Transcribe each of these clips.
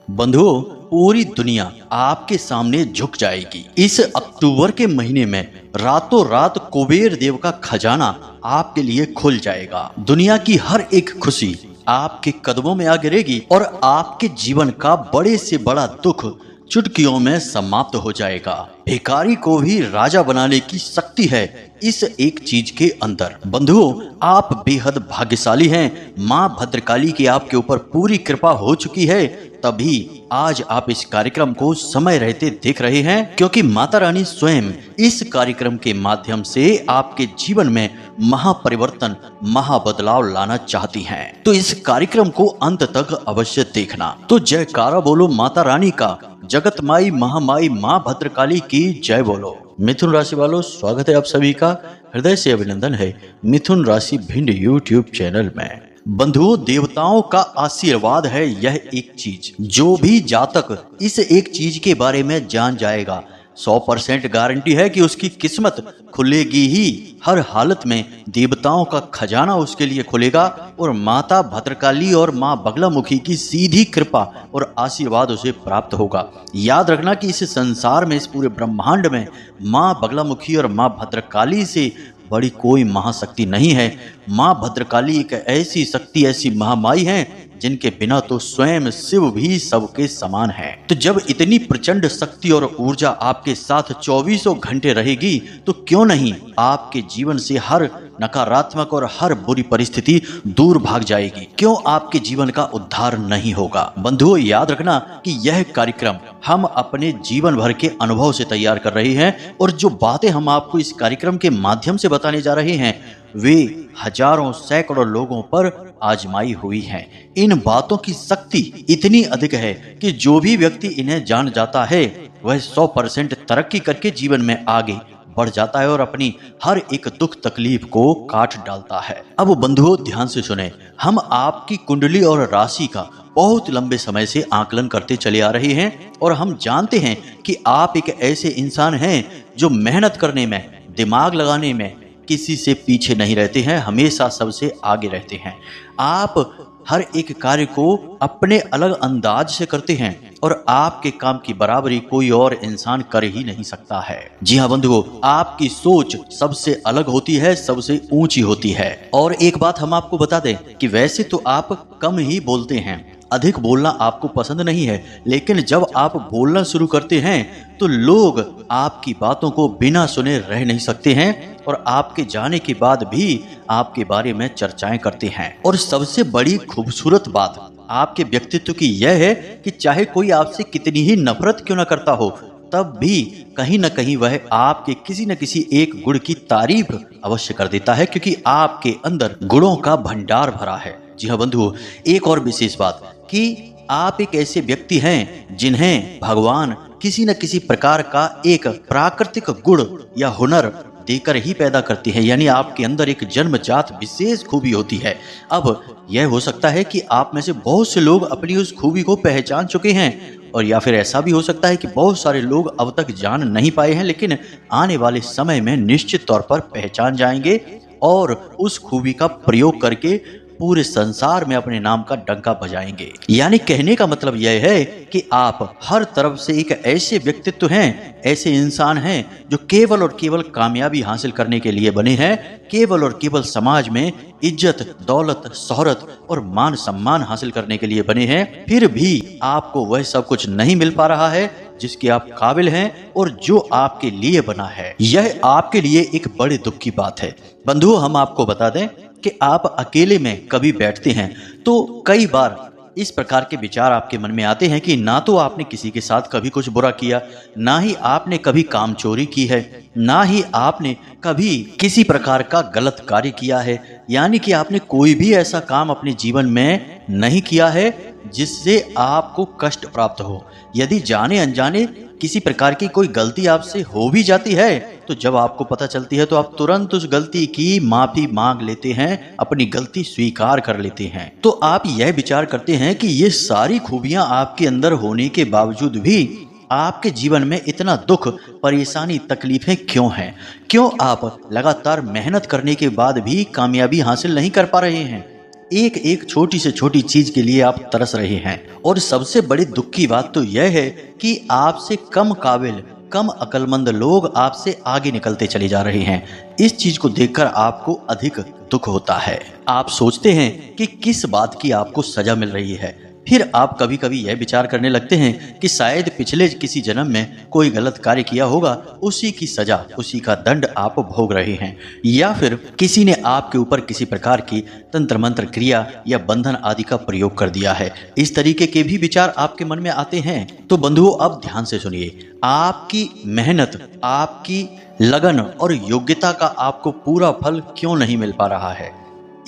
बंधुओं, पूरी दुनिया आपके सामने झुक जाएगी। इस अक्टूबर के महीने में रातों रात कुबेर देव का खजाना आपके लिए खुल जाएगा। दुनिया की हर एक खुशी आपके कदमों में आ गिरेगी और आपके जीवन का बड़े से बड़ा दुख चुटकियों में समाप्त हो जाएगा। भिखारी को भी राजा बनाने की शक्ति है इस एक चीज के अंदर। बंधुओं, आप बेहद भाग्यशाली हैं। माँ भद्रकाली की आपके ऊपर पूरी कृपा हो चुकी है, तभी आज आप इस कार्यक्रम को समय रहते देख रहे हैं, क्योंकि माता रानी स्वयं इस कार्यक्रम के माध्यम से आपके जीवन में महापरिवर्तन, महाबदलाव लाना चाहती हैं। तो इस कार्यक्रम को अंत तक अवश्य देखना। तो जयकारा बोलो माता रानी का, जगत माई महामाई माँ भद्रकाली की जय बोलो। मिथुन राशि वालों, स्वागत है आप सभी का, हृदय से अभिनंदन है मिथुन राशि भिंड यूट्यूब चैनल में। बंधुओं, देवताओं का आशीर्वाद है यह एक चीज। जो भी जातक इस एक चीज के बारे में जान जाएगा, 100% गारंटी है कि उसकी किस्मत खुलेगी ही। हर हालत में देवताओं का खजाना उसके लिए खुलेगा और माता भद्रकाली और माँ बगलामुखी की सीधी कृपा और आशीर्वाद उसे प्राप्त होगा। याद रखना कि इस संसार में, इस पूरे ब्रह्मांड में माँ बगलामुखी और माँ भद्रकाली से बड़ी कोई महाशक्ति नहीं है। माँ भद्रकाली एक ऐसी शक्ति, ऐसी महामाई है जिनके बिना तो स्वयं शिव भी सबके समान है। तो जब इतनी प्रचंड शक्ति और ऊर्जा आपके साथ 24 घंटे रहेगी, तो क्यों नहीं आपके जीवन से हर नकारात्मक और हर बुरी परिस्थिति दूर भाग जाएगी। क्यों आपके जीवन का उद्धार नहीं होगा। बंधुओं, याद रखना कि यह कार्यक्रम हम अपने जीवन भर के अनुभव से तैयार कर रहे हैं, और जो बातें हम आपको इस कार्यक्रम के माध्यम से बताने जा रहे हैं वे हजारों सैकड़ों लोगों पर आजमाई हुई हैं। इन बातों की शक्ति इतनी अधिक है कि जो भी व्यक्ति इन्हें जान जाता है वह 100% तरक्की करके जीवन में आगे बढ़ जाता है और अपनी हर एक दुख तकलीफ को काट डालता है। अब बंधुओं, ध्यान से सुने। हम आपकी कुंडली और राशि का बहुत लंबे समय से आकलन करते चले आ रहे हैं, और हम जानते हैं कि आप एक ऐसे इंसान हैं जो मेहनत करने में, दिमाग लगाने में किसी से पीछे नहीं रहते हैं, हमेशा सबसे आगे रहते हैं। आप हर एक कार्य को अपने अलग अंदाज से करते हैं और आपके काम की बराबरी कोई और इंसान कर ही नहीं सकता है। जी हाँ बंधुओं, आपकी सोच सबसे अलग होती है, सबसे ऊंची होती है। और एक बात हम आपको बता दें कि वैसे तो आप कम ही बोलते हैं, अधिक बोलना आपको पसंद नहीं है, लेकिन जब आप बोलना शुरू करते हैं तो लोग आपकी बातों को बिना सुने रह नहीं सकते हैं, और आपके जाने के बाद भी आपके बारे में चर्चाएं करते हैं। और सबसे बड़ी खूबसूरत बात आपके व्यक्तित्व की यह है कि चाहे कोई आपसे कितनी ही नफरत क्यों न करता हो, तब भी कहीं न कहीं वह आपके किसी न किसी एक गुण की तारीफ अवश्य कर देता है, क्योंकि आपके अंदर गुणों का भंडार भरा है। जी हाँ बंधुओं, एक और विशेष बात कि आप एक ऐसे व्यक्ति हैं जिन्हें भगवान किसी न किसी प्रकार का एक प्राकृतिक गुण या हुनर देकर ही पैदा करती है, यानी आपके अंदर एक जन्मजात विशेष खूबी होती है। अब यह हो सकता है कि आप में से बहुत से लोग अपनी उस खूबी को पहचान चुके हैं, और या फिर ऐसा भी हो सकता है कि बहुत सारे लोग अब तक जान नहीं पाए हैं, लेकिन आने वाले समय में निश्चित तौर पर पहचान जाएंगे और उस खूबी का प्रयोग करके पूरे संसार में अपने नाम का डंका बजाएंगे। यानी कहने का मतलब यह है कि आप हर तरफ से एक ऐसे व्यक्तित्व हैं, ऐसे इंसान हैं जो केवल और केवल कामयाबी हासिल करने के लिए बने हैं, केवल और केवल समाज में इज्जत, दौलत, शोहरत और मान सम्मान हासिल करने के लिए बने हैं। फिर भी आपको वह सब कुछ नहीं मिल पा रहा है जिसके आप काबिल हैं और जो आपके लिए बना है। यह आपके लिए एक बड़े दुख की बात है। बंधुओं, हम आपको बता दें कि आप अकेले में कभी बैठते हैं तो कई बार इस प्रकार के विचार आपके मन में आते हैं कि ना तो आपने किसी के साथ कभी कुछ बुरा किया, ना ही आपने कभी काम चोरी की है, ना ही आपने कभी किसी प्रकार का गलत कार्य किया है। यानी कि आपने कोई भी ऐसा काम अपने जीवन में नहीं किया है जिससे आपको कष्ट प्राप्त हो। यदि जाने अनजाने किसी प्रकार की कोई गलती आपसे हो भी जाती है, तो जब आपको पता चलती है तो आप तुरंत उस गलती की माफी मांग लेते हैं, अपनी गलती स्वीकार कर लेते हैं। तो आप यह विचार करते हैं कि ये सारी खूबियां आपके अंदर होने के बावजूद भी आपके जीवन में इतना दुख, परेशानी, तकलीफें क्यों हैं? क्यों आप लगातार मेहनत करने के बाद भी कामयाबी हासिल नहीं कर पा रहे हैं? एक एक छोटी से छोटी चीज के लिए आप तरस रहे हैं। और सबसे बड़ी दुख की बात तो यह है कि आपसे कम काबिल, कम अक्लमंद लोग आपसे आगे निकलते चले जा रहे हैं। इस चीज को देखकर आपको अधिक दुख होता है। आप सोचते हैं कि किस बात की आपको सजा मिल रही है। फिर आप कभी कभी यह विचार करने लगते हैं कि शायद पिछले किसी जन्म में कोई गलत कार्य किया होगा, उसी की सजा, उसी का दंड आप भोग रहे हैं, या फिर किसी ने आपके ऊपर किसी प्रकार की तंत्र मंत्र क्रिया या बंधन आदि का प्रयोग कर दिया है। इस तरीके के भी विचार आपके मन में आते हैं। तो बंधुओं, अब ध्यान से सुनिए। आपकी मेहनत, आपकी लगन और योग्यता का आपको पूरा फल क्यों नहीं मिल पा रहा है?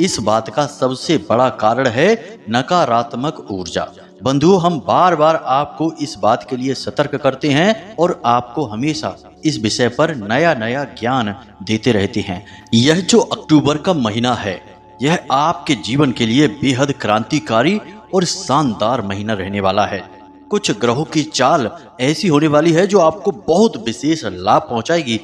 इस बात का सबसे बड़ा कारण है नकारात्मक ऊर्जा। बंधुओं, हम बार बार आपको इस बात के लिए सतर्क करते हैं और आपको हमेशा इस विषय पर नया नया ज्ञान देते रहते हैं। यह जो अक्टूबर का महीना है, यह आपके जीवन के लिए बेहद क्रांतिकारी और शानदार महीना रहने वाला है। कुछ ग्रहों की चाल ऐसी होने वाली है जो आपको बहुत विशेष लाभ पहुंचाएगी।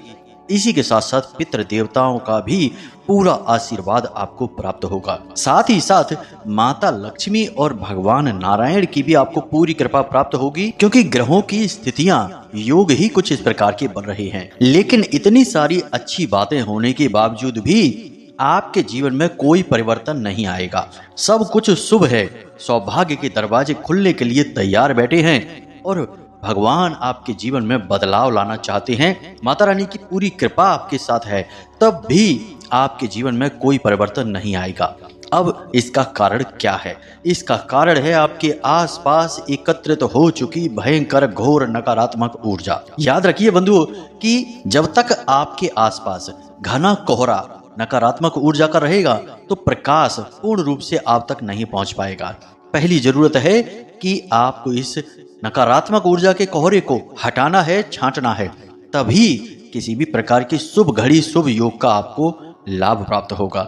इसी के साथ साथ पितृ देवताओं का भी पूरा आशीर्वाद आपको प्राप्त होगा। साथ ही साथ माता लक्ष्मी और भगवान नारायण की भी आपको पूरी कृपा प्राप्त होगी, क्योंकि ग्रहों की स्थितियां, योग ही कुछ इस प्रकार के बन रहे हैं। लेकिन इतनी सारी अच्छी बातें होने के बावजूद भी आपके जीवन में कोई परिवर्तन नहीं आएगा। सब कुछ शुभ है, सौभाग्य के दरवाजे खुलने के लिए तैयार बैठे हैं और भगवान आपके जीवन में बदलाव लाना चाहते हैं। माता रानी की पूरी कृपा आपके साथ है, तब भी आपके जीवन में कोई परिवर्तन नहीं आएगा। अब इसका कारण क्या है? इसका कारण है आपके आसपास एकत्रित हो चुकी भयंकर घोर नकारात्मक ऊर्जा। याद रखिए बंधुओं कि जब तक आपके आसपास घना कोहरा नकारात्मक ऊर्जा का रहेगा तो प्रकाश पूर्ण रूप से आप तक नहीं पहुंच पाएगा। पहली जरूरत है कि आपको इस नकारात्मक ऊर्जा के कोहरे को हटाना है, छांटना है, तभी किसी भी प्रकार की शुभ घड़ी, शुभ योग का आपको लाभ प्राप्त होगा।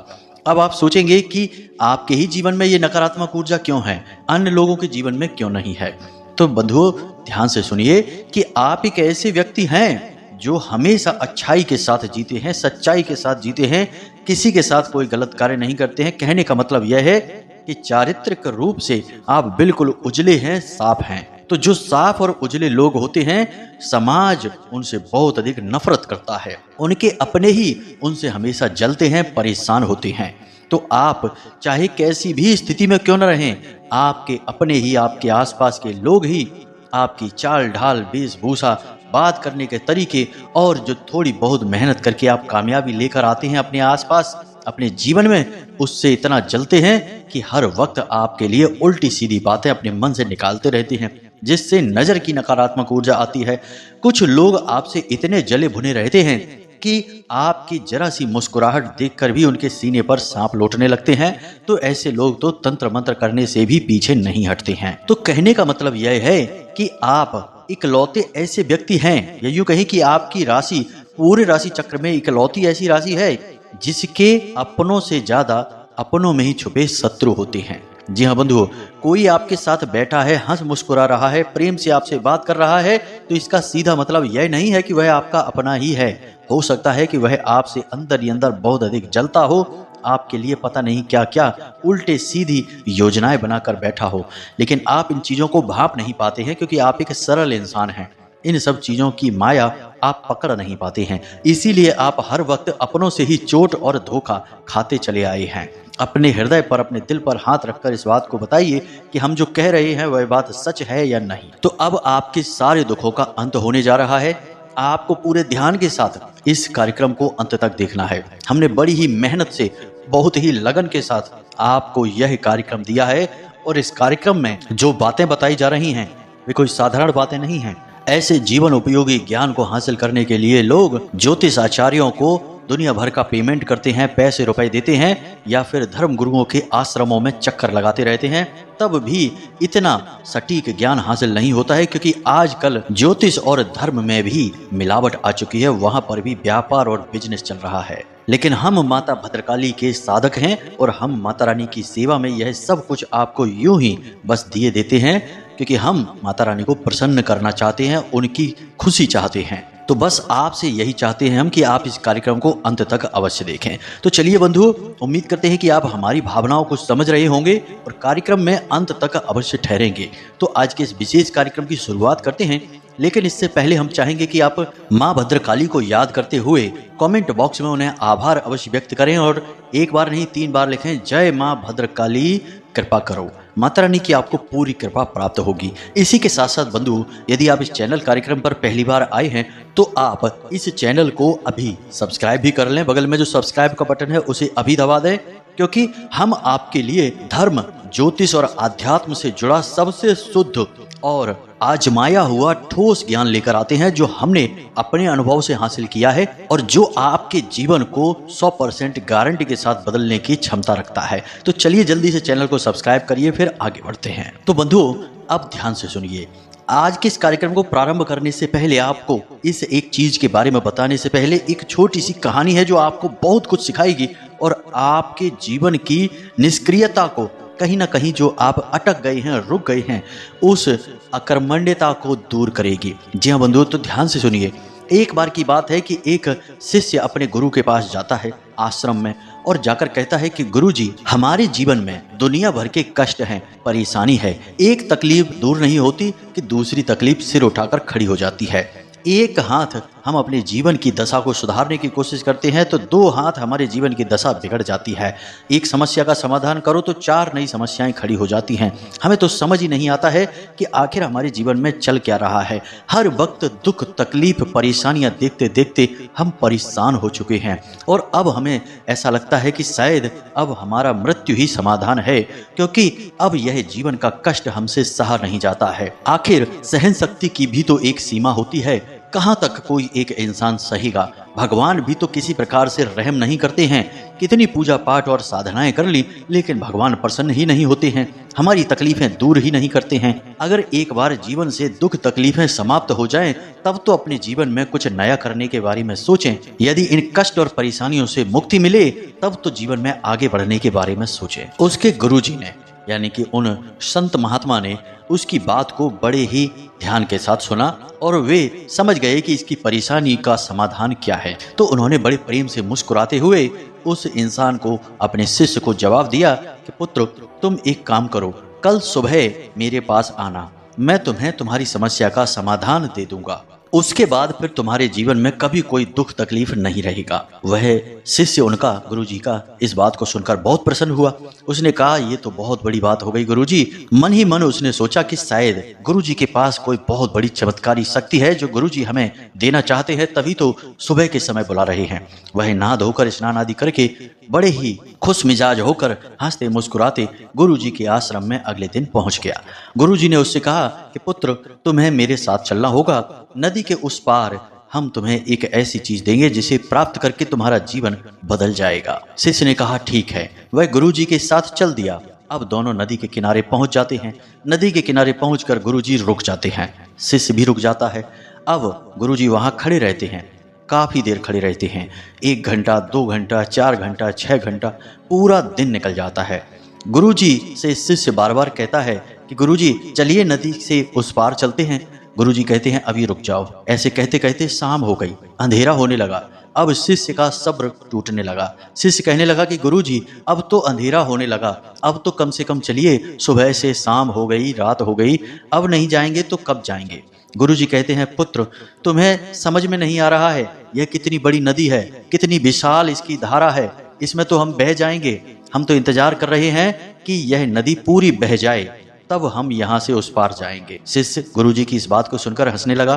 अब आप सोचेंगे कि आपके ही जीवन में ये नकारात्मक ऊर्जा क्यों है, अन्य लोगों के जीवन में क्यों नहीं है? तो बंधुओं, ध्यान से सुनिए कि आप एक ऐसे व्यक्ति हैं जो हमेशा अच्छाई के साथ जीते हैं, सच्चाई के साथ जीते हैं, किसी के साथ कोई गलत कार्य नहीं करते हैं। कहने का मतलब यह है कि चारित्रिक रूप से आप बिल्कुल उजले हैं, साफ हैं। तो जो साफ और उजले लोग होते हैं, समाज उनसे बहुत अधिक नफरत करता है, उनके अपने ही उनसे हमेशा जलते हैं, परेशान होते हैं। तो आप चाहे कैसी भी स्थिति में क्यों न रहें, आपके अपने ही, आपके आसपास के लोग ही आपकी चाल ढाल, वेशभूषा, बात करने के तरीके और जो थोड़ी बहुत मेहनत करके आप कामयाबी लेकर आते हैं अपने आसपास, अपने जीवन में, उससे इतना जलते हैं कि हर वक्त आपके लिए उल्टी सीधी बातें अपने मन से निकालते रहते हैं, जिससे नजर की नकारात्मक ऊर्जा आती है। कुछ लोग आपसे इतने जले भुने रहते हैं कि आपकी जरा सी मुस्कुराहट देखकर भी उनके सीने पर सांप लौटने लगते हैं। तो ऐसे लोग तो तंत्र मंत्र करने से भी पीछे नहीं हटते हैं। तो कहने का मतलब यह है कि आप इकलौते ऐसे व्यक्ति हैं, या यूं कहें कि आपकी राशि पूरे राशि चक्र में इकलौती ऐसी राशि है जिसके अपनों से ज्यादा अपनों में ही छुपे शत्रु होते हैं। जी हाँ बंधुओं, कोई आपके साथ बैठा है, हंस मुस्कुरा रहा है, प्रेम से आपसे बात कर रहा है, तो इसका सीधा मतलब यह नहीं है कि वह आपका अपना ही है। हो सकता है कि वह आपसे अंदर ही अंदर बहुत अधिक जलता हो, आपके लिए पता नहीं क्या क्या उल्टे सीधी योजनाएं बनाकर बैठा हो, लेकिन आप इन चीजों को भाप नहीं पाते हैं, क्योंकि आप एक सरल इंसान हैं। इन सब चीजों की माया आप पकड़ नहीं पाते हैं, इसीलिए आप हर वक्त अपनों से ही चोट और धोखा खाते चले आए हैं। अपने हृदय पर, अपने दिल पर हाथ रखकर इस बात को बताइए कि हम जो कह रहे हैं वह बात सच है या नहीं। तो अब आपके सारे दुखों का अंत होने जा रहा है। आपको पूरे ध्यान के साथ इस कार्यक्रम को अंत तक देखना है। हमने बड़ी ही मेहनत से, बहुत ही लगन के साथ आपको यह कार्यक्रम दिया है, और इस कार्यक्रम में जो बातें बताई जा रही हैं वे कोई साधारण बातें नहीं हैं। ऐसे जीवन उपयोगी ज्ञान को हासिल करने के लिए लोग ज्योतिष आचार्यों को दुनिया भर का पेमेंट करते हैं, पैसे रुपए देते हैं, या फिर धर्म गुरुओं के आश्रमों में चक्कर लगाते रहते हैं, तब भी इतना सटीक ज्ञान हासिल नहीं होता है, क्योंकि आजकल ज्योतिष और धर्म में भी मिलावट आ चुकी है, वहां पर भी व्यापार और बिजनेस चल रहा है। लेकिन हम माता भद्रकाली के साधक हैं और हम माता रानी की सेवा में यह सब कुछ आपको यूं ही बस दिए देते हैं, क्योंकि हम माता रानी को प्रसन्न करना चाहते हैं, उनकी खुशी चाहते हैं। तो बस आपसे यही चाहते हैं हम कि आप इस कार्यक्रम को अंत तक अवश्य देखें। तो चलिए बंधु, उम्मीद करते हैं कि आप हमारी भावनाओं को समझ रहे होंगे और कार्यक्रम में अंत तक अवश्य ठहरेंगे। तो आज के इस विशेष कार्यक्रम की शुरुआत करते हैं, लेकिन इससे पहले हम चाहेंगे कि आप माँ भद्रकाली को याद करते हुए कमेंट बॉक्स में उन्हें आभार अवश्य व्यक्त करें और एक बार नहीं 3 बार लिखें, जय माँ भद्रकाली कृपा करो। माता रानी की आपको पूरी कृपा प्राप्त होगी। इसी के साथ साथ बंधु, यदि आप इस चैनल कार्यक्रम पर पहली बार आए हैं तो आप इस चैनल को अभी सब्सक्राइब भी कर लें। बगल में जो सब्सक्राइब का बटन है उसे अभी दबा दें, क्योंकि हम आपके लिए धर्म, ज्योतिष और आध्यात्म से जुड़ा सबसे शुद्ध और आजमाया हुआ ठोस ज्ञान लेकर आते हैं, जो हमने अपने अनुभव से हासिल किया है और जो आपके जीवन को 100% गारंटी के साथ बदलने की क्षमता रखता है। तो चलिए जल्दी से चैनल को सब्सक्राइब करिए, फिर आगे बढ़ते हैं। तो बंधुओं, अब ध्यान से सुनिए। आज के इस कार्यक्रम को प्रारंभ करने से पहले आपको इस एक चीज के बारे में बताने से पहले एक छोटी सी कहानी है जो आपको बहुत कुछ सिखाएगी और आपके जीवन की निष्क्रियता को, कहीं ना कहीं जो आप अटक गए हैं, रुक गए हैं, उस अकर्मण्यता को दूर करेगी। जी हाँ बंधुओं, तो ध्यान से सुनिए। एक बार की बात है कि एक शिष्य अपने गुरु के पास जाता है आश्रम में और जाकर कहता है कि गुरुजी, हमारे जीवन में दुनिया भर के कष्ट हैं, परेशानी है। एक तकलीफ दूर नहीं होती कि दूसरी तकलीफ सिर उठाकर खड़ी हो जाती है। एक हाथ हम अपने जीवन की दशा को सुधारने की कोशिश करते हैं तो 2 हाथ हमारे जीवन की दशा बिगड़ जाती है। एक समस्या का समाधान करो तो 4 नई समस्याएं खड़ी हो जाती हैं। हमें तो समझ ही नहीं आता है कि आखिर हमारे जीवन में चल क्या रहा है। हर वक्त दुख, तकलीफ, परेशानियां देखते देखते हम परेशान हो चुके हैं और अब हमें ऐसा लगता है कि शायद अब हमारा मृत्यु ही समाधान है, क्योंकि अब यह जीवन का कष्ट हमसे सहा नहीं जाता है। आखिर सहन शक्ति की भी तो एक सीमा होती है। कहाँ तक कोई एक इंसान सहेगा? भगवान भी तो किसी प्रकार से रहम नहीं करते हैं। कितनी पूजा पाठ और साधनाएं कर ली, लेकिन भगवान प्रसन्न ही नहीं होते हैं, हमारी तकलीफें दूर ही नहीं करते हैं। अगर एक बार जीवन से दुख तकलीफें समाप्त हो जाएं, तब तो अपने जीवन में कुछ नया करने के बारे में सोचें। यदि इन कष्ट और परेशानियों से मुक्ति मिले, तब तो जीवन में आगे बढ़ने के बारे में सोचें। उसके गुरुजी ने, यानी कि उन संत महात्मा ने उसकी बात को बड़े ही ध्यान के साथ सुना और वे समझ गए कि इसकी परेशानी का समाधान क्या है। तो उन्होंने बड़े प्रेम से मुस्कुराते हुए उस इंसान को, अपने शिष्य को जवाब दिया कि पुत्र, तुम एक काम करो, कल सुबह मेरे पास आना, मैं तुम्हें तुम्हारी समस्या का समाधान दे दूंगा। उसके बाद फिर तुम्हारे जीवन में कभी कोई दुख तकलीफ नहीं रहेगा। वह शिष्य उनका, गुरुजी का, इस बात को सुनकर बहुत प्रसन्न हुआ। उसने कहा, ये तो बहुत बड़ी बात हो गई गुरुजी। मन ही मन उसने सोचा कि शायद गुरुजी के पास कोई बहुत बड़ी चमत्कारी शक्ति है जो गुरुजी हमें देना चाहते हैं, तभी तो सुबह के समय बुला रहे हैं। वह नहा धोकर स्नान आदि करके बड़े ही खुश मिजाज होकर हंसते मुस्कुराते गुरुजी के आश्रम में अगले दिन पहुंच गया। गुरुजी ने उससे कहा कि पुत्र, तुम्हें मेरे साथ चलना होगा। नदी के उस पार हम तुम्हें एक ऐसी चीज देंगे जिसे प्राप्त करके तुम्हारा जीवन बदल जाएगा। शिष्य ने कहा, ठीक है। वह गुरुजी के साथ चल दिया। अब दोनों नदी के किनारे पहुंच जाते हैं। नदी के किनारे पहुंचकर गुरुजी रुक जाते हैं, शिष्य भी रुक जाता है। अब गुरुजी वहां खड़े रहते हैं, काफी देर खड़े रहते हैं। 1 घंटा, 2 घंटा, 4 घंटा, 6 घंटा, पूरा दिन निकल जाता है। गुरुजी से शिष्य बार बार कहता है कि गुरुजी, चलिए नदी से उस पार चलते हैं। गुरुजी कहते हैं, अभी रुक जाओ। ऐसे कहते कहते शाम हो गई, अंधेरा होने लगा। अब शिष्य का सब्र टूटने लगा। शिष्य कहने लगा कि गुरुजी, अब तो अंधेरा होने लगा, अब तो कम से कम चलिए, सुबह से शाम हो गई, रात हो गई, अब नहीं जाएंगे तो कब जाएंगे? गुरुजी कहते हैं, पुत्र, तुम्हें समझ में नहीं आ रहा है, यह कितनी बड़ी नदी है, कितनी विशाल इसकी धारा है, इसमें तो हम बह जाएंगे। हम तो इंतजार कर रहे हैं कि यह नदी पूरी बह जाए, तब हम यहाँ से उस पार जाएंगे। शिष्य गुरुजी की इस बात को सुनकर हंसने लगा।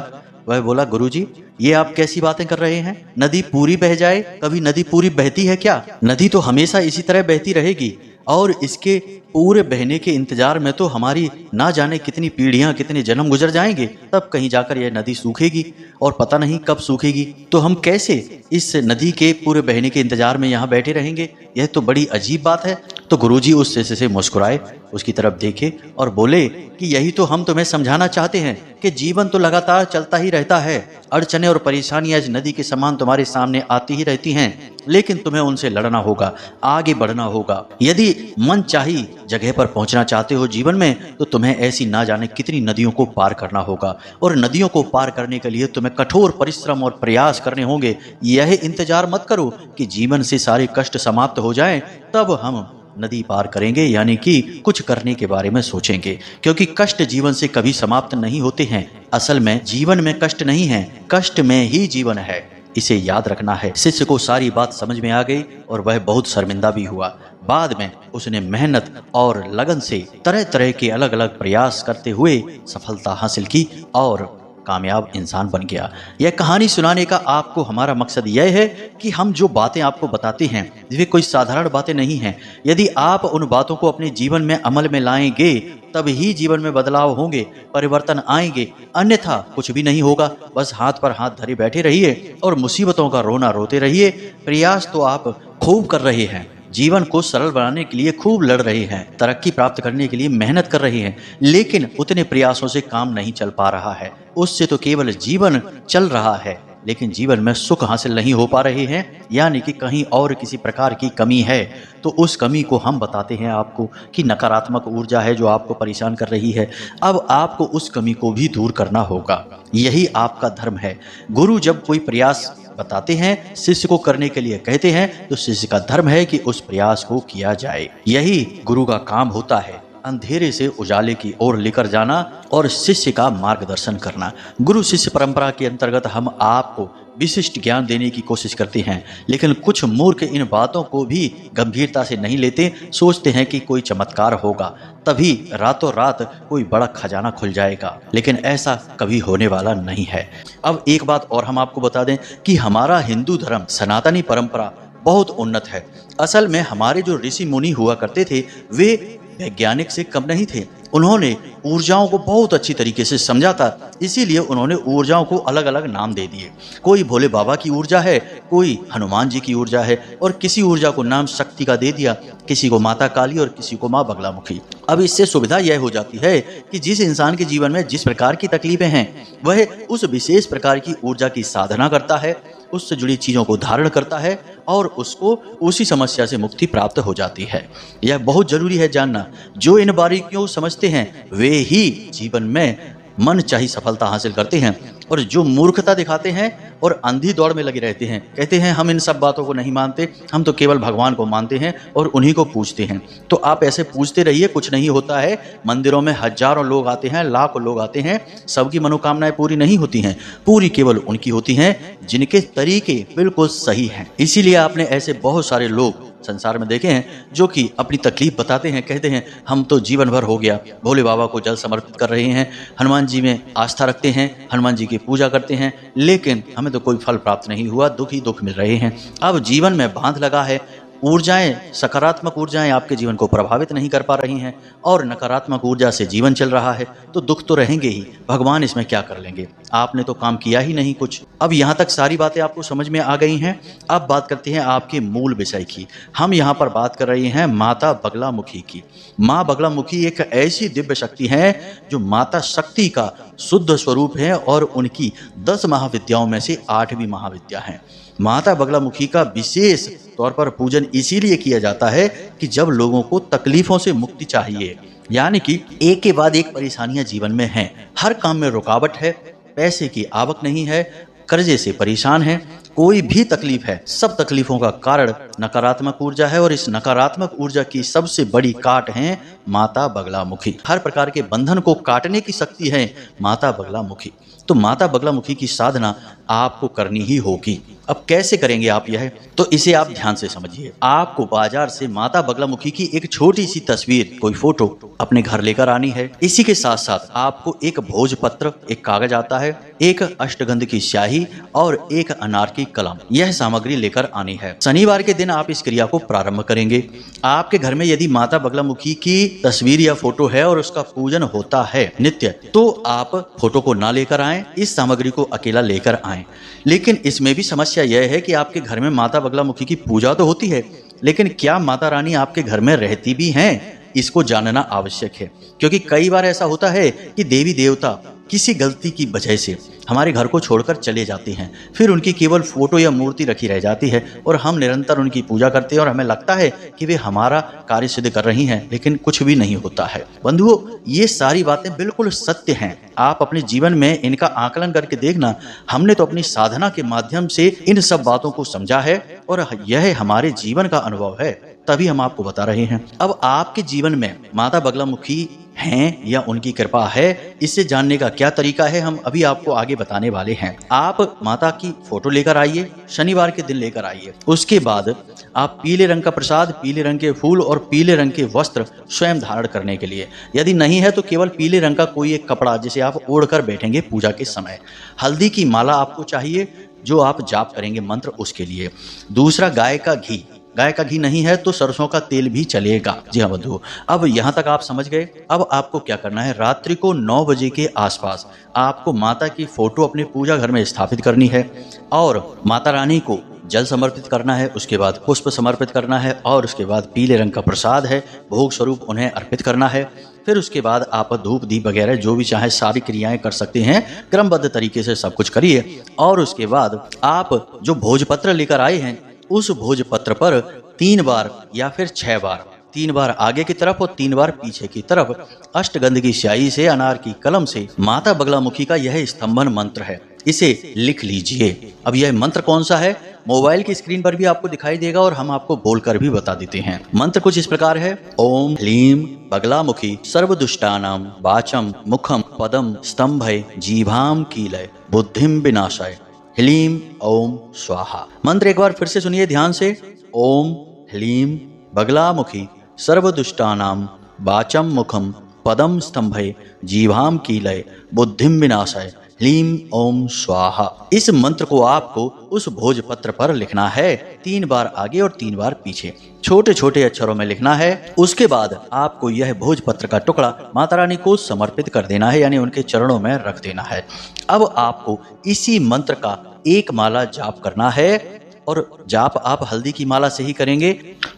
वह बोला, गुरुजी, ये आप कैसी बातें कर रहे हैं? नदी पूरी बह जाए? कभी नदी पूरी बहती है क्या? नदी तो हमेशा इसी तरह बहती रहेगी और इसके पूरे बहने के इंतजार में तो हमारी ना जाने कितनी पीढ़ियां, कितने जन्म गुजर जाएंगे, तब कहीं जाकर यह नदी सूखेगी और पता नहीं कब सूखेगी। तो हम कैसे इस नदी के पूरे बहने के इंतजार में यहाँ बैठे रहेंगे? यह तो बड़ी अजीब बात है। तो गुरुजी उस शिष्य से मुस्कुराए, उसकी तरफ देखे और बोले कि यही तो हम तुम्हें समझाना चाहते हैं कि जीवन तो लगातार चलता ही रहता है। अड़चने और परेशानियां इस नदी के समान तुम्हारे सामने आती ही रहती हैं, लेकिन तुम्हें उनसे लड़ना होगा, आगे बढ़ना होगा। यदि मन चाही जगह पर पहुंचना चाहते हो जीवन में, तो तुम्हें ऐसी ना जाने कितनी नदियों को पार करना होगा, और नदियों को पार करने के लिए तुम्हें कठोर परिश्रम और प्रयास करने होंगे। यह इंतजार मत करो कि जीवन से सारे कष्ट समाप्त हो जाएं, तब हम नदी पार करेंगे, यानी कि कुछ करने के बारे में सोचेंगे, क्योंकि कष्ट जीवन से कभी समाप्त नहीं होते हैं। असल में जीवन में कष्ट नहीं है, कष्ट में ही जीवन है, इसे याद रखना है। शिष्य को सारी बात समझ में आ गई और वह बहुत शर्मिंदा भी हुआ। बाद में उसने मेहनत और लगन से तरह तरह के अलग अलग प्रयास करते हुए सफलता हासिल की और कामयाब इंसान बन गया। यह कहानी सुनाने का आपको हमारा मकसद यह है कि हम जो बातें आपको बताते हैं वे कोई साधारण बातें नहीं हैं। यदि आप उन बातों को अपने जीवन में अमल में लाएंगे, तब ही जीवन में बदलाव होंगे, परिवर्तन आएंगे, अन्यथा कुछ भी नहीं होगा। बस हाथ पर हाथ धरे बैठे रहिए और मुसीबतों का रोना रोते रहिए। प्रयास तो आप खूब कर रहे हैं, जीवन को सरल बनाने के लिए खूब लड़ रहे हैं, तरक्की प्राप्त करने के लिए मेहनत कर रहे हैं, लेकिन उतने प्रयासों से काम नहीं चल पा रहा है। उससे तो केवल जीवन चल रहा है, लेकिन जीवन में सुख हासिल नहीं हो पा रहे हैं, यानी कि कहीं और किसी प्रकार की कमी है। तो उस कमी को हम बताते हैं आपको कि नकारात्मक ऊर्जा है जो आपको परेशान कर रही है। अब आपको उस कमी को भी दूर करना होगा, यही आपका धर्म है। गुरु जब कोई प्रयास बताते हैं, शिष्य को करने के लिए कहते हैं, तो शिष्य का धर्म है कि उस प्रयास को किया जाए। यही गुरु का काम होता है, अंधेरे से उजाले की ओर लेकर जाना और शिष्य का मार्गदर्शन करना। गुरु शिष्य परंपरा के अंतर्गत हम आपको विशिष्ट ज्ञान देने की कोशिश करते हैं, लेकिन कुछ मूर्ख इन बातों को भी गंभीरता से नहीं लेते। सोचते हैं कि कोई चमत्कार होगा, तभी रातों रात कोई बड़ा खजाना खुल जाएगा, लेकिन ऐसा कभी होने वाला नहीं है। अब एक बात और हम आपको बता दें कि हमारा हिंदू धर्म, सनातनी परंपरा बहुत उन्नत है। असल में हमारे जो ऋषि मुनि हुआ करते थे, वे वैज्ञानिक से कम नहीं थे। उन्होंने ऊर्जाओं को बहुत अच्छी तरीके से समझा था, इसीलिए उन्होंने ऊर्जाओं को अलग अलग नाम दे दिए। कोई भोले बाबा की ऊर्जा है, कोई हनुमान जी की ऊर्जा है, और किसी ऊर्जा को नाम शक्ति का दे दिया, किसी को माता काली और किसी को माँ बगलामुखी। अब इससे सुविधा यह हो जाती है कि जिस इंसान के जीवन में जिस प्रकार की तकलीफें हैं, वह उस विशेष प्रकार की ऊर्जा की साधना करता है, उससे जुड़ी चीज़ों को धारण करता है और उसको उसी समस्या से मुक्ति प्राप्त हो जाती है। यह बहुत जरूरी है जानना। जो इन बारीकियों को समझते हैं वे ही जीवन में मन चाही सफलता हासिल करते हैं, और जो मूर्खता दिखाते हैं और अंधी दौड़ में लगे रहते हैं, कहते हैं हम इन सब बातों को नहीं मानते, हम तो केवल भगवान को मानते हैं और उन्हीं को पूजते हैं। तो आप ऐसे पूजते रहिए, कुछ नहीं होता है। मंदिरों में हजारों लोग आते हैं, लाखों लोग आते हैं, सबकी मनोकामनाएं पूरी नहीं होती हैं, पूरी केवल उनकी होती हैं जिनके तरीके बिल्कुल सही हैं। इसीलिए आपने ऐसे बहुत सारे लोग संसार में देखे हैं जो कि अपनी तकलीफ बताते हैं, कहते हैं हम तो जीवन भर हो गया भोले बाबा को जल समर्पित कर रहे हैं, हनुमान जी में आस्था रखते हैं, हनुमान जी की पूजा करते हैं, लेकिन हमें तो कोई फल प्राप्त नहीं हुआ, दुख ही दुख मिल रहे हैं। अब जीवन में बांध लगा है, ऊर्जाएं, सकारात्मक ऊर्जाएं आपके जीवन को प्रभावित नहीं कर पा रही हैं और नकारात्मक ऊर्जा से जीवन चल रहा है, तो दुख तो रहेंगे ही। भगवान इसमें क्या कर लेंगे, आपने तो काम किया ही नहीं कुछ। अब यहाँ तक सारी बातें आपको समझ में आ गई हैं। अब बात करते हैं आपके मूल विषय की। हम यहाँ पर बात कर रहे हैं माता बगलामुखी की। माँ बगलामुखी एक ऐसी दिव्य शक्ति है जो माता शक्ति का शुद्ध स्वरूप है और उनकी 10 महाविद्याओं में से 8वीं महाविद्या है। माता बगलामुखी का विशेष तौर पर पूजन इसीलिए किया जाता है कि जब लोगों को तकलीफों से मुक्ति चाहिए, यानी कि एक के बाद एक परेशानियां जीवन में हैं, हर काम में रुकावट है, पैसे की आवक नहीं है, कर्जे से परेशान है, कोई भी तकलीफ है, सब तकलीफों का कारण नकारात्मक ऊर्जा है और इस नकारात्मक ऊर्जा की सबसे बड़ी काट है माता बगलामुखी। हर प्रकार के बंधन को काटने की शक्ति है माता बगलामुखी। तो माता बगलामुखी की साधना आपको करनी ही होगी। अब कैसे करेंगे आप यह, तो इसे आप ध्यान से समझिए। आपको बाजार से माता बगलामुखी की एक छोटी सी तस्वीर, कोई फोटो अपने घर लेकर आनी है। इसी के साथ साथ आपको एक भोजपत्र, एक कागज आता है, एक अष्टगंध की स्याही और एक अनार की कलम, यह सामग्री लेकर आनी है। शनिवार के दिन आप इस क्रिया को प्रारंभ करेंगे। आपके घर में यदि माता बगलामुखी की तस्वीर या फोटो है और उसका पूजन होता है नित्य, तो आप फोटो को ना लेकर आएं, इस सामग्री को अकेला लेकर आएं। लेकिन इसमें भी समस्या यह है कि आपके घर में माता बगलामुखी की पूजा तो होती है, लेकिन क्या माता रानी आपके घर में रहती भी हैं, इसको जानना आवश्यक है। क्योंकि कई बार ऐसा होता है कि देवी देवता किसी गलती की वजह से हमारे घर को छोड़कर चले जाते हैं, फिर उनकी केवल फोटो या मूर्ति रखी रह जाती है और हम निरंतर उनकी पूजा करते हैं और हमें लगता है कि वे हमारा कार्य सिद्ध कर रही हैं, लेकिन कुछ भी नहीं होता है। बंधुओं, ये सारी बातें बिल्कुल सत्य हैं। आप अपने जीवन में इनका आकलन करके देखना। हमने तो अपनी साधना के माध्यम से इन सब बातों को समझा है और यह हमारे जीवन का अनुभव है, तभी हम आपको बता रहे हैं। अब आपके जीवन में माता बगलामुखी हैं या उनकी कृपा है, इससे जानने का क्या तरीका है, हम अभी आपको आगे बताने वाले हैं। आप माता की फोटो लेकर आइए, शनिवार के दिन लेकर आइए। उसके बाद आप पीले रंग का प्रसाद, पीले रंग के फूल और पीले रंग के वस्त्र स्वयं धारण करने के लिए, यदि नहीं है तो केवल पीले रंग का कोई एक कपड़ा जिसे आप ओढ़कर बैठेंगे पूजा के समय। हल्दी की माला आपको चाहिए जो आप जाप करेंगे मंत्र, उसके लिए। दूसरा, गाय का घी। गाय का घी नहीं है तो सरसों का तेल भी चलेगा। जी हाँ बंधुओं, अब यहाँ तक आप समझ गए। अब आपको क्या करना है, रात्रि को 9 बजे के आसपास आपको माता की फोटो अपने पूजा घर में स्थापित करनी है और माता रानी को जल समर्पित करना है, उसके बाद पुष्प समर्पित करना है और उसके बाद पीले रंग का प्रसाद है भोग स्वरूप उन्हें अर्पित करना है। फिर उसके बाद आप धूप दीप वगैरह जो भी चाहे सारी क्रियाएं कर सकते हैं, क्रमबद्ध तरीके से सब कुछ करिए। और उसके बाद आप जो भोजपत्र लेकर आए हैं उस भोजपत्र पर 3 बार या फिर 6 बार, 3 बार आगे की तरफ और 3 बार पीछे की तरफ अष्टगंध की स्याही से, अनार की कलम से माता बगलामुखी का यह स्तंभन मंत्र है, इसे लिख लीजिए। अब यह मंत्र कौन सा है, मोबाइल की स्क्रीन पर भी आपको दिखाई देगा और हम आपको बोलकर भी बता देते हैं। मंत्र कुछ इस प्रकार है, ओम ह्लीम बगलामुखी सर्वदुष्टानाम वाचम मुखम पदम स्तंभय जीभाम कीलय बुद्धिम विनाशाय ह्लीम ओम स्वाहा। मंत्र एक बार फिर से सुनिए ध्यान से। ओम ह्लीम बगलामुखी सर्वदुष्टानाम वाचम मुखम पदम स्तंभय जीभाम कीलय बुद्धिम विनाशाय ह्लीम ओम स्वाहा। इस मंत्र को आपको उस भोजपत्र पर लिखना है, 3 बार आगे और 3 बार पीछे, छोटे छोटे अक्षरों में लिखना है। उसके बाद आपको यह भोजपत्र का टुकड़ा माता रानी को समर्पित कर देना है, यानी उनके चरणों में रख देना है। अब आपको इसी मंत्र का एक माला जाप करना है और जाप आप हल्दी की माला से ही करेंगे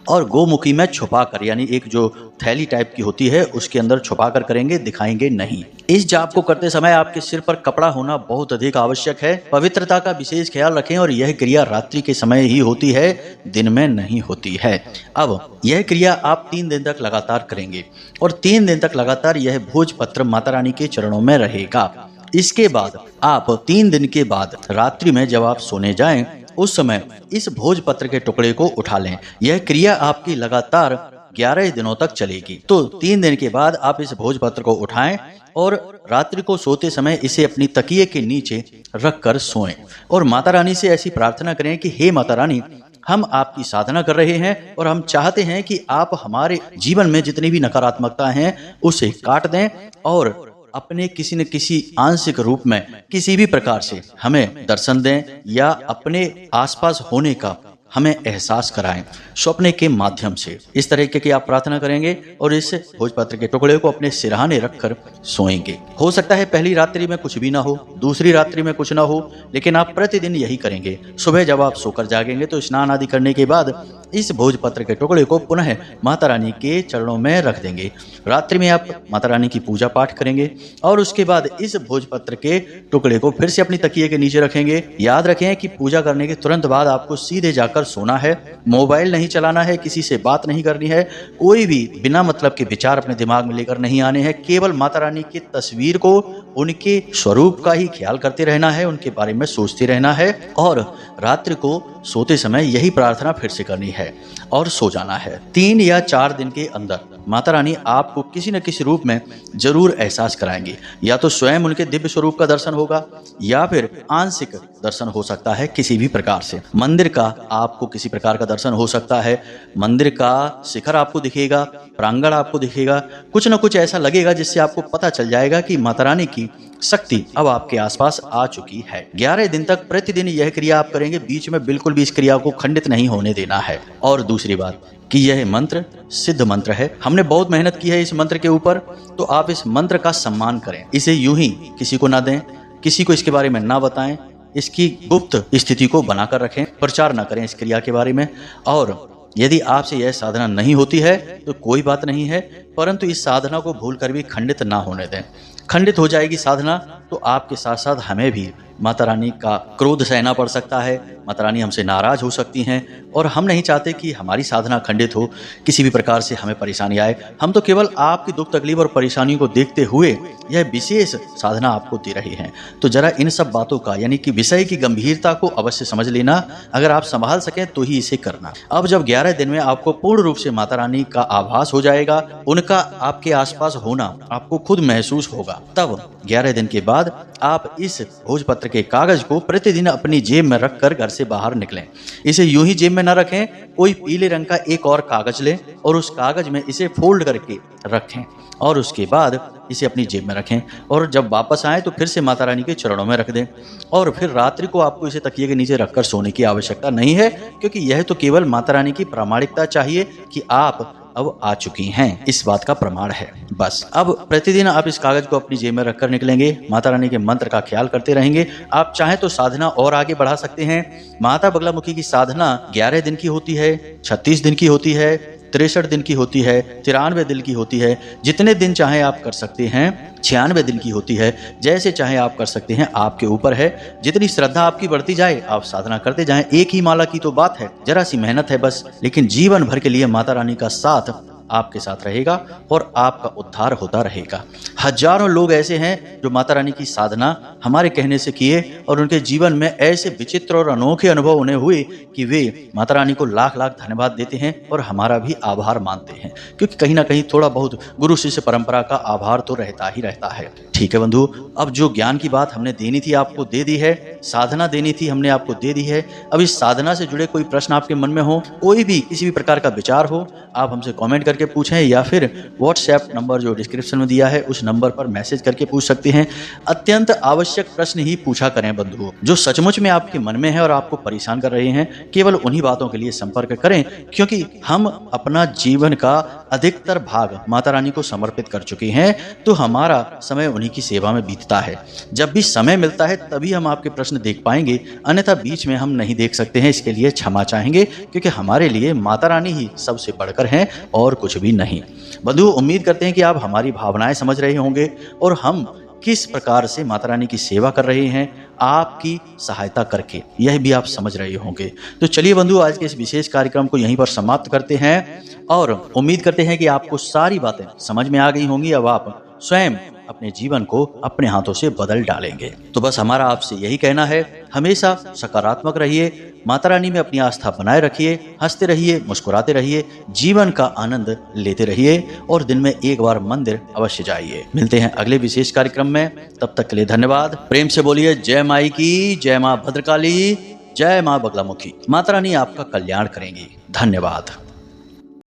और गोमुखी में छुपा कर, यानी एक जो थैली टाइप की होती है उसके अंदर छुपा कर करेंगे, दिखाएंगे नहीं। इस जाप को करते समय आपके सिर पर कपड़ा होना बहुत अधिक आवश्यक है। पवित्रता का विशेष ख्याल रखें और यह क्रिया रात्रि के समय ही होती है, दिन में नहीं होती है। अब यह क्रिया आप 3 दिन तक लगातार करेंगे और 3 दिन तक लगातार यह भोजपत्र माता रानी के चरणों में रहेगा। इसके बाद आप 3 दिन के बाद रात्रि में जब आप सोने जाएं, उस समय इस भोजपत्र के टुकड़े को उठा लें। यह क्रिया आपकी लगातार 11 दिनों तक चलेगी। तो 3 दिन के बाद आप इस भोजपत्र को उठाएं और रात्रि को सोते समय इसे अपनी तकिए के नीचे रखकर सोएं और माता रानी से ऐसी प्रार्थना करें कि हे माता रानी, हम आपकी साधना कर रहे हैं और हम चाहते हैं कि आप हमारे जीवन में जितनी भी नकारात्मकता हैं उसे काट दें और अपने किसी न किसी आंशिक रूप में किसी भी प्रकार से हमें दर्शन दें या अपने आसपास होने का हमें एहसास कराएं स्वप्न के माध्यम से। इस तरीके की आप प्रार्थना करेंगे और इस भोजपत्र के टुकड़े को अपने सिरहाने रखकर सोएंगे। हो सकता है पहली रात्रि में कुछ भी ना हो, दूसरी रात्रि में कुछ ना हो, लेकिन आप प्रतिदिन यही करेंगे। सुबह जब आप सोकर जागेंगे तो स्नान आदि करने के बाद इस भोजपत्र के टुकड़े को पुनः माता रानी के चरणों में रख देंगे। रात्रि में आप माता रानी की पूजा पाठ करेंगे और उसके बाद इस भोजपत्र के टुकड़े को फिर से अपनी तकिए के नीचे रखेंगे। याद रखें कि पूजा करने के तुरंत बाद आपको सीधे जाकर सोना है, मोबाइल नहीं चलाना है, किसी से बात नहीं करनी है, कोई भी बिना मतलब के विचार अपने दिमाग में लेकर नहीं आने हैं। केवल माता रानी की तस्वीर को, उनके स्वरूप का ही ख्याल करते रहना है, उनके बारे में सोचते रहना है और रात्रि को सोते समय यही प्रार्थना फिर से करनी है और सो जाना है। 3 या 4 दिन के अंदर माता रानी आपको किसी न किसी रूप में जरूर एहसास कराएंगी। या तो स्वयं उनके दिव्य स्वरूप का दर्शन होगा या फिर आंशिक दर्शन हो सकता है किसी भी प्रकार से। मंदिर का आपको किसी प्रकार का दर्शन हो सकता है, मंदिर का शिखर आपको दिखेगा, प्रांगण आपको दिखेगा, कुछ न कुछ ऐसा लगेगा जिससे आपको पता चल जाएगा कि माता रानी की शक्ति अब आपके आसपास आ चुकी है। 11 दिन तक प्रतिदिन यह क्रिया आप करेंगे, बीच में बिल्कुल भी इस क्रिया को खंडित नहीं होने देना है। और दूसरी बात कि यह मंत्र सिद्ध मंत्र है, हमने बहुत मेहनत की है इस मंत्र के ऊपर, तो आप इस मंत्र का सम्मान करें। इसे यूं ही किसी को ना दें, किसी को इसके बारे में ना बताएं, इसकी गुप्त स्थिति को बनाकर रखें, प्रचार ना करें इस क्रिया के बारे में। और यदि आपसे यह साधना नहीं होती है तो कोई बात नहीं है, परंतु इस साधना को भूलकर भी खंडित ना होने दें। खंडित हो जाएगी साधना तो आपके साथ साथ हमें भी माता रानी का क्रोध सहना पड़ सकता है, माता रानी हमसे नाराज हो सकती हैं, और हम नहीं चाहते कि हमारी साधना खंडित हो, किसी भी प्रकार से हमें परेशानी आए। हम तो केवल आपकी दुख तकलीफ और परेशानियों को देखते हुए यह विशेष साधना आपको दे रहे हैं। तो जरा इन सब बातों का यानी कि विषय की गंभीरता को अवश्य समझ लेना। अगर आप संभाल सकें तो ही इसे करना। अब जब 11 दिन में आपको पूर्ण रूप से माता रानी का आभास हो जाएगा, उनका आपके आसपास होना आपको खुद महसूस होगा, तब 11 दिन के बाद आप इस भोजपत्र के कागज को प्रतिदिन अपनी जेब में रखकर घर से बाहर निकलें। इसे यूं ही जेब में न रखें, कोई पीले रंग का एक और कागज लें और उस कागज में इसे फोल्ड करके रखें और उसके बाद इसे अपनी जेब में रखें, और जब वापस आएं तो फिर से माता रानी के चरणों में रख दें। और फिर रात्रि को आपको इसे तकिए के नीचे रखकर सोने की आवश्यकता नहीं है, क्योंकि यह तो केवल माता रानी की प्रामाणिकता चाहिए कि आप अब आ चुकी हैं, इस बात का प्रमाण है बस। अब प्रतिदिन आप इस कागज को अपनी जेब में रखकर निकलेंगे, माता रानी के मंत्र का ख्याल करते रहेंगे। आप चाहें तो साधना और आगे बढ़ा सकते हैं। माता बगलामुखी की साधना 11 दिन की होती है, 36 दिन की होती है, 63 दिन की होती है, 93 दिन की होती है, जितने दिन चाहे आप कर सकते हैं। 96 दिन की होती है, जैसे चाहे आप कर सकते हैं, आपके ऊपर है। जितनी श्रद्धा आपकी बढ़ती जाए आप साधना करते जाएं। एक ही माला की तो बात है, जरा सी मेहनत है बस, लेकिन जीवन भर के लिए माता रानी का साथ आपके साथ रहेगा और आपका उद्धार होता रहेगा। हजारों लोग ऐसे हैं जो माता रानी की साधना हमारे कहने से किए और उनके जीवन में ऐसे विचित्र और अनोखे अनुभव उन्हें हुए कि वे माता रानी को लाख लाख धन्यवाद देते हैं और हमारा भी आभार मानते हैं, क्योंकि कहीं ना कहीं थोड़ा बहुत गुरु शिष्य परंपरा का आभार तो रहता ही रहता है। ठीक है बंधु, अब जो ज्ञान की बात हमने देनी थी आपको दे दी है, साधना देनी थी हमने आपको दे दी है। अब इस साधना से जुड़े कोई प्रश्न आपके मन में हो, कोई भी किसी भी प्रकार का विचार हो, आप हमसे कमेंट करके पूछें या फिर व्हाट्सएप नंबर जो डिस्क्रिप्शन में दिया है उस नंबर पर मैसेज करके पूछ सकते हैं। अत्यंत आवश्यक प्रश्न ही पूछा करें बंधुओं, जो सचमुच में आपके मन में है और आपको परेशान कर रहे हैं। केवल उन्हीं बातों के लिए संपर्क करें, क्योंकि हम अपना जीवन का अधिकतर भाग माता रानी को समर्पित कर चुके हैं, तो हमारा समय उन्हीं की सेवा में बीतता है। जब भी समय मिलता है तभी हम आपके प्रश्न देख पाएंगे, अन्यथा बीच में हम नहीं देख सकते हैं। इसके लिए क्षमा चाहेंगे, क्योंकि हमारे लिए माता रानी ही सबसे बढ़कर हैं और कुछ भी नहीं। बंधु, उम्मीद करते हैं कि आप हमारी भावनाएं समझ रहे होंगे और हम किस प्रकार से माता रानी की सेवा कर रहे हैं आपकी सहायता करके, यह भी आप समझ रहे होंगे। तो चलिए बंधु, आज के इस विशेष कार्यक्रम को यहीं पर समाप्त करते हैं और उम्मीद करते हैं कि आपको सारी बातें समझ में आ गई होंगी। अब आप स्वयं अपने जीवन को अपने हाथों से बदल डालेंगे। तो बस हमारा आपसे यही कहना है, हमेशा सकारात्मक रहिए, माता रानी में अपनी आस्था बनाए रखिए, हंसते रहिए, मुस्कुराते रहिए, जीवन का आनंद लेते रहिए और दिन में एक बार मंदिर अवश्य जाइए। मिलते हैं अगले विशेष कार्यक्रम में, तब तक के लिए धन्यवाद। प्रेम से बोलिए जय माई की, जय माँ भद्रकाली, जय माँ बगलामुखी। माता रानी आपका कल्याण करेंगी। धन्यवाद।